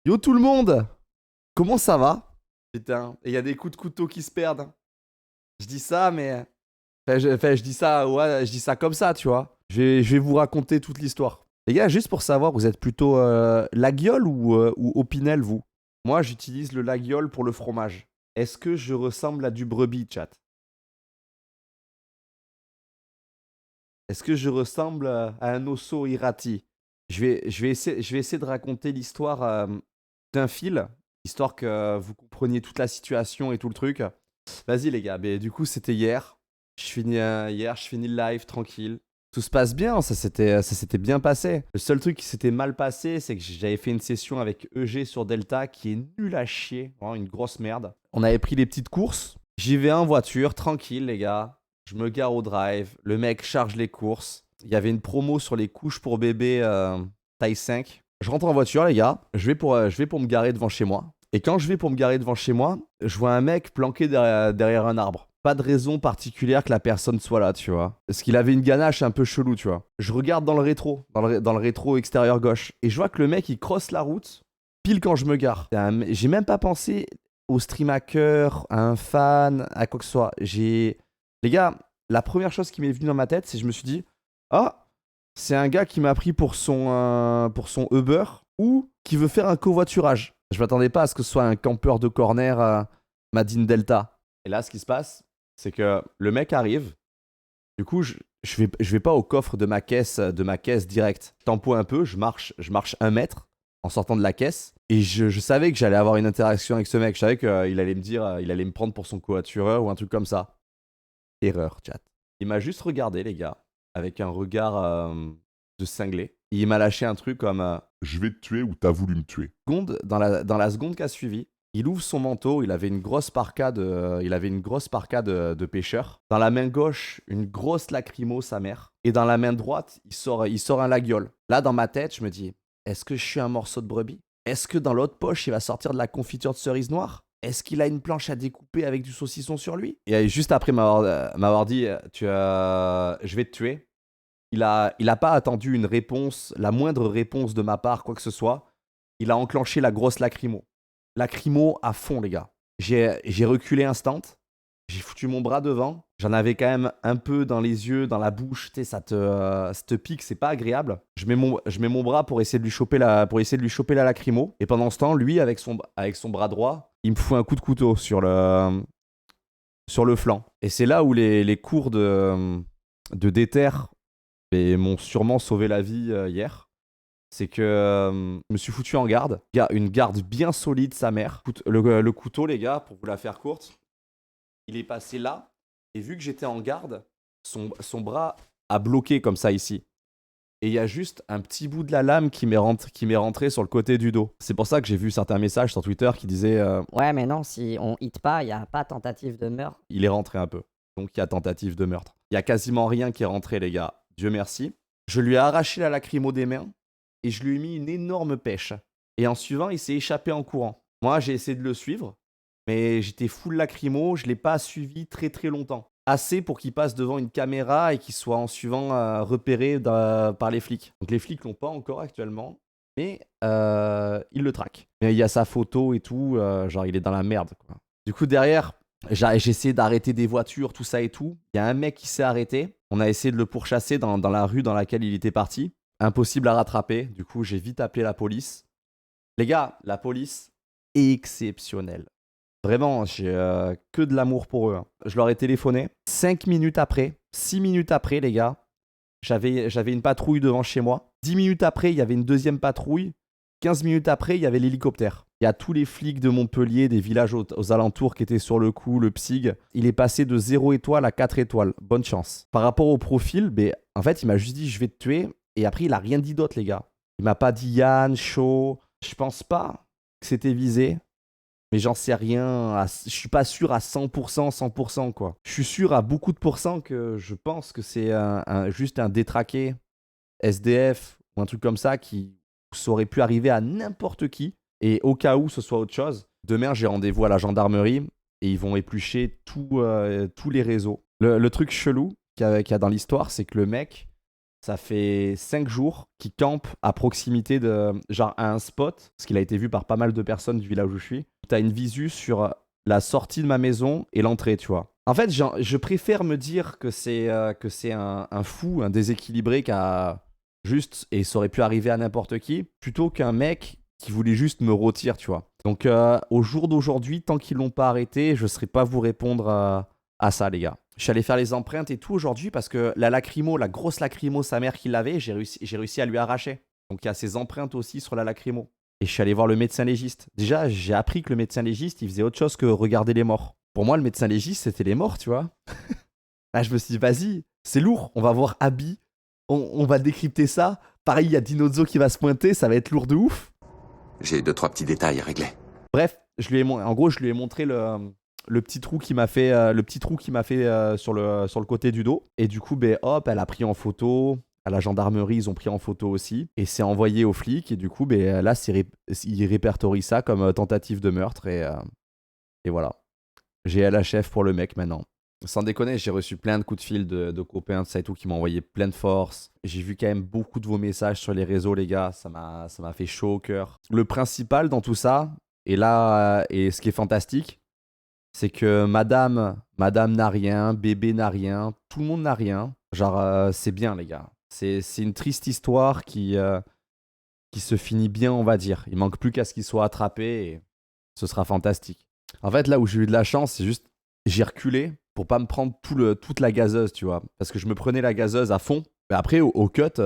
Yo tout le monde! Comment ça va? Putain, et il y a des coups de couteau qui se perdent, hein. Je dis ça, mais. Enfin, je dis ça, ouais, je dis ça comme ça, tu vois. Je vais vous raconter toute l'histoire. Les gars, juste pour savoir, vous êtes plutôt Laguiole ou Opinel, vous? Moi, j'utilise le Laguiole pour le fromage. Est-ce que je ressemble à du brebis, chat? Est-ce que je ressemble à un osso irati? Je vais essayer de raconter l'histoire d'un fil, histoire que vous compreniez toute la situation et tout le truc. Vas-y les gars, mais du coup c'était hier. Je finis le live tranquille. Tout se passe bien, ça s'était bien passé. Le seul truc qui s'était mal passé, c'est que j'avais fait une session avec EG sur Delta qui est nul à chier, vraiment une grosse merde. On avait pris les petites courses. J'y vais en voiture, tranquille les gars. Je me gare au drive, le mec charge les courses. Il y avait une promo sur les couches pour bébé taille 5. Je rentre en voiture les gars, je vais pour me garer devant chez moi. Et quand je vais pour me garer devant chez moi, je vois un mec planqué derrière un arbre. Pas de raison particulière que la personne soit là, tu vois. Parce qu'il avait une ganache un peu chelou, tu vois. Je regarde dans le rétro, dans le rétro extérieur gauche, et je vois que le mec, il crosse la route, pile quand je me gare. J'ai même pas pensé au stream hacker, à un fan, à quoi que ce soit. Les gars, la première chose qui m'est venue dans ma tête, c'est que je me suis dit, ah, c'est un gars qui m'a pris pour son Uber ou qui veut faire un covoiturage. Je m'attendais pas à ce que ce soit un campeur de corner Madine Delta. Et là, ce qui se passe, c'est que le mec arrive. Du coup, je vais pas au coffre de ma caisse direct. Je tempo un peu, je marche 1 mètre en sortant de la caisse. Et je savais que j'allais avoir une interaction avec ce mec. Je savais qu'il allait me dire, il allait me prendre pour son covoitureur ou un truc comme ça. Erreur, chat. Il m'a juste regardé, les gars, avec un regard de cinglé. Il m'a lâché un truc comme Je vais te tuer ou t'as voulu me tuer. dans la seconde qui a suivi, il ouvre son manteau, il avait une grosse parka de pêcheur. Dans la main gauche, une grosse lacrymo, sa mère. Et dans la main droite, il sort un laguiole. Là, dans ma tête, je me dis, est-ce que je suis un morceau de brebis? Est-ce que dans l'autre poche, il va sortir de la confiture de cerise noire? Est-ce qu'il a une planche à découper avec du saucisson sur lui? Et juste après m'avoir dit, je vais te tuer, il a pas attendu une réponse, la moindre réponse de ma part, quoi que ce soit. Il a enclenché la grosse lacrymo. Lacrymo à fond, les gars. J'ai reculé instant. J'ai foutu mon bras devant. J'en avais quand même un peu dans les yeux, dans la bouche. Tu sais, ça te pique, c'est pas agréable. Je mets mon bras pour essayer de lui choper la lacrymo. Et pendant ce temps, lui, avec son bras droit, il me fout un coup de couteau sur le flanc. Et c'est là où les cours de déter m'ont sûrement sauvé la vie hier. C'est que je me suis foutu en garde. Une garde bien solide, sa mère. Le couteau, les gars, pour vous la faire courte, il est passé là. Et vu que j'étais en garde, son bras a bloqué comme ça ici. Et il y a juste un petit bout de la lame qui m'est rentré sur le côté du dos. C'est pour ça que j'ai vu certains messages sur Twitter qui disaient Ouais, mais non, si on hit pas, il n'y a pas tentative de meurtre. il est rentré un peu. Donc il y a tentative de meurtre. Il y a quasiment rien qui est rentré, les gars. Dieu merci. Je lui ai arraché la lacrymo des mains et je lui ai mis une énorme pêche. Et en suivant, il s'est échappé en courant. Moi, j'ai essayé de le suivre, mais j'étais full lacrymo, je l'ai pas suivi très très longtemps. Assez pour qu'il passe devant une caméra et qu'il soit en suivant repéré par les flics. Donc les flics l'ont pas encore actuellement, mais ils le traquent. Mais il y a sa photo et tout, genre il est dans la merde, quoi. Du coup, derrière, j'ai essayé d'arrêter des voitures, tout ça et tout. Il y a un mec qui s'est arrêté. On a essayé de le pourchasser dans la rue dans laquelle il était parti. Impossible à rattraper. Du coup, j'ai vite appelé la police. Les gars, la police, exceptionnelle. Vraiment, j'ai que de l'amour pour eux, hein. Je leur ai téléphoné. 5 minutes après, 6 minutes après, les gars, j'avais une patrouille devant chez moi. 10 minutes après, il y avait une deuxième patrouille. 15 minutes après, il y avait l'hélicoptère. Il y a tous les flics de Montpellier, des villages aux alentours qui étaient sur le coup, le PSIG. Il est passé de 0 étoile à 4 étoiles. Bonne chance. Par rapport au profil, en fait, il m'a juste dit je vais te tuer. Et après, il a rien dit d'autre, les gars. Il m'a pas dit Yann, chaud. Je pense pas que c'était visé. Mais j'en sais rien. Je suis pas sûr à 100%, 100%, quoi. Je suis sûr à beaucoup de pourcents que je pense que c'est juste un détraqué SDF ou un truc comme ça ça aurait pu arriver à n'importe qui. Et au cas où ce soit autre chose, demain j'ai rendez-vous à la gendarmerie et ils vont éplucher tous les réseaux. Le truc chelou qu'il y a dans l'histoire, c'est que le mec, ça fait 5 jours qu'il campe à proximité de, genre à un spot, parce qu'il a été vu par pas mal de personnes du village où je suis. T'as une visu sur la sortie de ma maison et l'entrée, tu vois. En fait, je préfère me dire que c'est un fou, un déséquilibré qui a juste, et ça aurait pu arriver à n'importe qui, plutôt qu'un mec qui voulait juste me rôtir, tu vois. Donc, au jour d'aujourd'hui, tant qu'ils l'ont pas arrêté, je ne saurais pas vous répondre à ça, les gars. Je suis allé faire les empreintes et tout aujourd'hui parce que la lacrymo, la grosse lacrymo, sa mère qui l'avait, j'ai réussi à lui arracher. Donc, il y a ses empreintes aussi sur la lacrymo. Et je suis allé voir le médecin légiste. Déjà, j'ai appris que le médecin légiste, il faisait autre chose que regarder les morts. Pour moi, le médecin légiste, c'était les morts, tu vois. Là, je me suis dit, vas-y, c'est lourd. On va voir Abby. On va décrypter ça. Pareil, il y a Dinozzo qui va se pointer. Ça va être lourd de ouf. J'ai 2-3 petits détails à régler. Bref, en gros, je lui ai montré le petit trou qui m'a fait, sur le côté du dos. Et du coup, ben, hop, elle a pris en photo. À la gendarmerie, ils ont pris en photo aussi. Et c'est envoyé aux flics. Et du coup, ben, là, ils répertorient ça comme tentative de meurtre. Et voilà. J'ai LHF pour le mec maintenant. Sans déconner, j'ai reçu plein de coups de fil de copains, de ça et tout, qui m'ont envoyé plein de force. J'ai vu quand même beaucoup de vos messages sur les réseaux, les gars. Ça m'a fait chaud au cœur. Le principal dans tout ça, et là, et ce qui est fantastique, c'est que madame n'a rien, bébé n'a rien, tout le monde n'a rien. Genre, c'est bien, les gars. C'est une triste histoire qui se finit bien, on va dire. Il manque plus qu'à ce qu'il soit attrapé et ce sera fantastique. En fait, là où j'ai eu de la chance, c'est juste j'ai reculé pour pas me prendre toute la gazeuse, tu vois. Parce que je me prenais la gazeuse à fond. Mais après, au cut,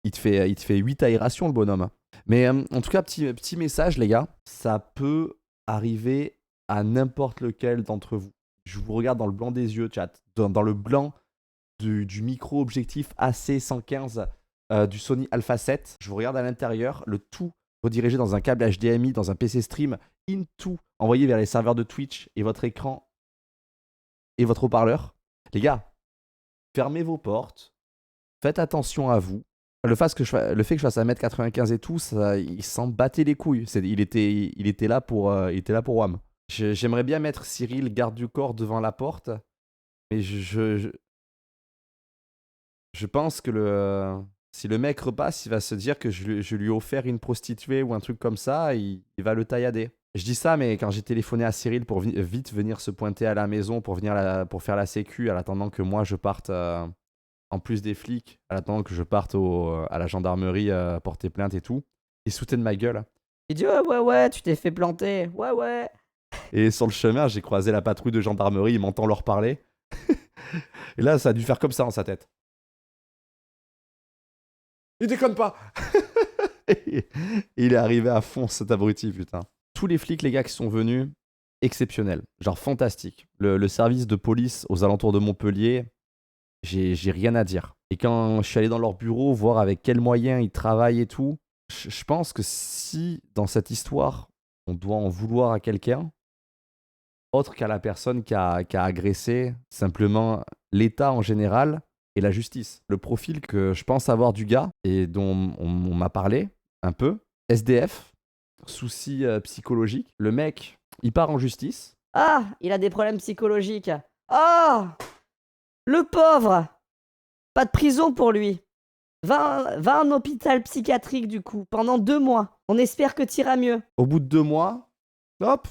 il te fait 8 aérations, le bonhomme. Mais en tout cas, petit message, les gars. Ça peut arriver à n'importe lequel d'entre vous. Je vous regarde dans le blanc des yeux, chat. Dans le blanc du micro-objectif AC115 du Sony Alpha 7. Je vous regarde à l'intérieur. Le tout redirigé dans un câble HDMI, dans un PC stream, into, envoyé vers les serveurs de Twitch et votre écran et votre haut-parleur. Les gars, fermez vos portes, faites attention à vous. Le fait que je fasse 1m95 et tout, ça, il s'en battait les couilles. Il était là pour WAM. J'aimerais bien mettre Cyril, garde du corps, devant la porte, mais je pense que si le mec repasse, il va se dire que je lui ai offert une prostituée ou un truc comme ça, il va le taillader. Je dis ça, mais quand j'ai téléphoné à Cyril pour vite venir se pointer à la maison pour faire la sécu, en attendant que moi je parte, en plus des flics, en attendant que je parte à la gendarmerie porter plainte et tout, il se foutait de ma gueule. Il dit ouais, tu t'es fait planter. Ouais. Et sur le chemin, j'ai croisé la patrouille de gendarmerie, il m'entend leur parler. Et là, ça a dû faire comme ça dans sa tête. Il déconne pas. Et il est arrivé à fond, cet abruti, putain. Tous les flics, les gars, qui sont venus, exceptionnels. Genre fantastique. Le service de police aux alentours de Montpellier, j'ai rien à dire. Et quand je suis allé dans leur bureau, voir avec quels moyens ils travaillent et tout, je pense que si, dans cette histoire, on doit en vouloir à quelqu'un, autre qu'à la personne qui a agressé, simplement l'État en général et la justice. Le profil que je pense avoir du gars et dont on m'a parlé un peu, SDF, soucis psychologiques. Le mec, il part en justice. Ah, il a des problèmes psychologiques. Oh, le pauvre. Pas de prison pour lui. Va en hôpital psychiatrique du coup, pendant 2 mois. On espère que t'iras mieux. Au bout de 2 mois, hop,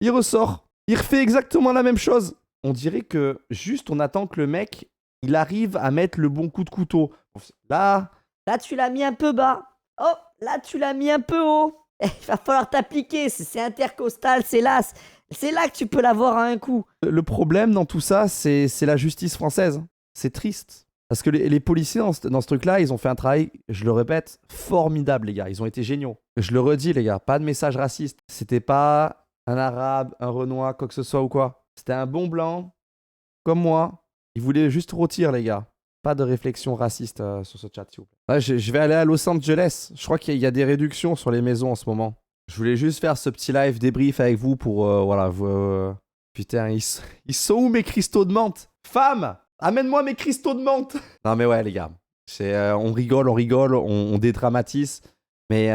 il ressort. Il refait exactement la même chose. On dirait que juste on attend que le mec, il arrive à mettre le bon coup de couteau. Là, tu l'as mis un peu bas. Oh, là tu l'as mis un peu haut. Il va falloir t'appliquer, c'est intercostal, c'est là. C'est là que tu peux l'avoir à un coup. Le problème dans tout ça, c'est la justice française. C'est triste. Parce que les policiers dans ce truc-là, ils ont fait un travail, je le répète, formidable, les gars. Ils ont été géniaux. Je le redis, les gars, pas de message raciste. C'était pas un arabe, un renois, quoi que ce soit ou quoi. C'était un bon blanc, comme moi. Il voulait juste rôtir, les gars. Pas de réflexion raciste sur ce chat, s'il vous plaît. Ouais, je vais aller à Los Angeles. Je crois qu'il y a des réductions sur les maisons en ce moment. Je voulais juste faire ce petit live débrief avec vous pour, voilà, putain, ils sont où mes cristaux de menthe? Femme, amène-moi mes cristaux de menthe. Non mais ouais, les gars, on rigole, on dédramatise, mais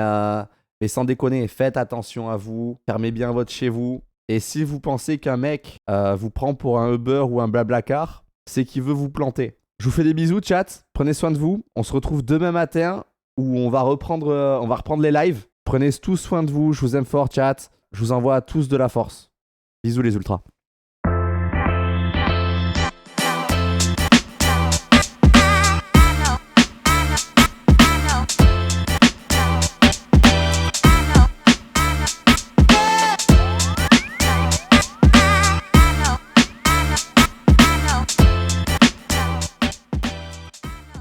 sans déconner, faites attention à vous, fermez bien votre chez vous. Et si vous pensez qu'un mec vous prend pour un Uber ou un Blablacar, c'est qu'il veut vous planter. Je vous fais des bisous, chat. Prenez soin de vous. On se retrouve demain matin où on va reprendre les lives. Prenez tous soin de vous. Je vous aime fort, chat. Je vous envoie à tous de la force. Bisous les ultras.